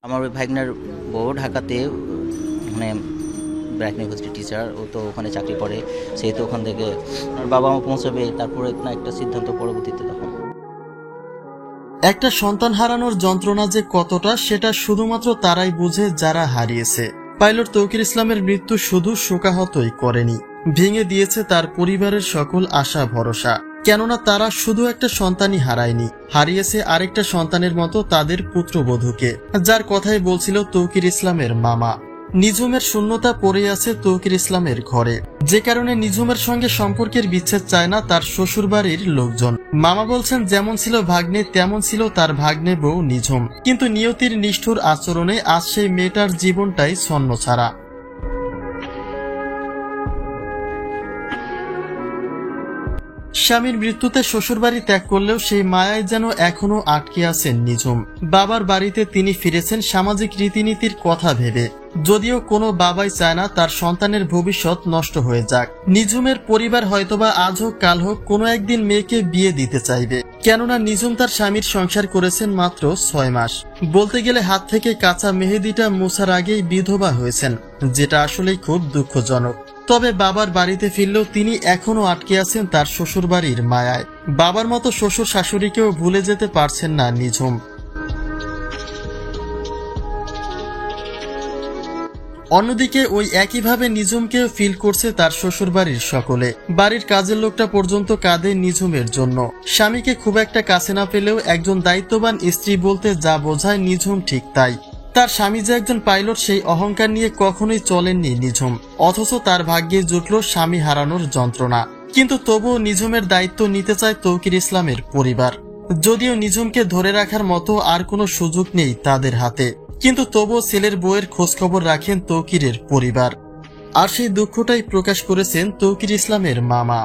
আমার ওই ভাইগনার বউ ঢাকাতে মানে ব্র্যাক ইউনিভার্সিটি টিচার, ও তো ওখানে চাকরি করে, সে তো ওখান থেকে আর বাবা মা পৌঁছাবে, তারপরে না একটা সিদ্ধান্ত পরবর্তীতে তখন। একটা সন্তান হারানোর যন্ত্রণা যে কতটা সেটা শুধুমাত্র তারাই বুঝে যারা হারিয়েছে। পাইলট তৌকির ইসলামের মৃত্যু শুধু শোকাহতই করেনি, ভেঙে দিয়েছে তার পরিবারের সকল আশা ভরসা। কেননা তারা শুধু একটা সন্তানই হারায়নি, হারিয়েছে আরেকটা সন্তানের মতো তাদের পুত্রবধূকে, যার কথাই বলছিল তৌকির ইসলামের মামা। নিঝুমের শূন্যতা পড়ে আছে তৌকির ইসলামের ঘরে, যে কারণে নিঝুমের সঙ্গে সম্পর্কের বিচ্ছেদ চায় না তার শ্বশুরবাড়ির লোকজন। মামা বলছেন যেমন ছিল ভাগ্নে তেমন ছিল তার ভাগ্নে বউ নিঝুম, কিন্তু নিয়তির নিষ্ঠুর আচরণে আজ সেই মেয়েটার জীবনটাই ছন্নছাড়া। স্বামীর মৃত্যুতে শ্বশুরবাড়ি ত্যাগ করলেও সেই মায়ায় যেন এখনো আটকে আছেন নিঝুম। বাবার বাড়িতে তিনি ফিরেছেন সামাজিক রীতিনীতির কথা ভেবে, যদিও কোনো বাবাই চায় না তার সন্তানের ভবিষ্যৎ নষ্ট হয়ে যাক। নিঝুমের পরিবার হয়তোবা আজ হোক কাল হোক কোনো একদিন মেয়েকে বিয়ে দিতে চাইবে, কেননা নিঝুম তার স্বামীর সংসার করেছেন মাত্র 6 মাস। বলতে গেলে হাত থেকে কাঁচা মেহেদিটা মোছার আগেই বিধবা হয়েছেন, যেটা আসলেই খুব দুঃখজনক। তবে বাবার বাড়িতে ফিরলেও তিনি এখনো আটকে আছেন তার শ্বশুরবাড়ির মায়ায়। বাবার মতো শ্বশুর শাশুড়িকেও ভুলে যেতে পারছেন না নিঝুম। অন্যদিকে ওই একইভাবে নিঝুমকেও ফিল করছে তার শ্বশুরবাড়ির সকলে। বাড়ির কাজের লোকটা পর্যন্ত কাঁদে নিঝুমের জন্য। স্বামীকে খুব একটা কাছে না পেলেও একজন দায়িত্ববান স্ত্রী বলতে যা বোঝায় নিঝুম ঠিক তাই। তার স্বামী যে একজন পাইলট সেই অহংকার নিয়ে কখনোই চলেননি নিঝুম, অথচ তার ভাগ্যে জুটল স্বামী হারানোর যন্ত্রণা। কিন্তু তবুও নিঝুমের দায়িত্ব নিতে চায় তৌকির ইসলামের পরিবার, যদিও নিঝুমকে ধরে রাখার মতো আর কোনো সুযোগ নেই তাদের হাতে। কিন্তু তবুও ছেলের বউয়ের খোঁজখবর রাখেন তৌকিরের পরিবার, আর সেই দুঃখটাই প্রকাশ করেছেন তৌকির ইসলামের মামা।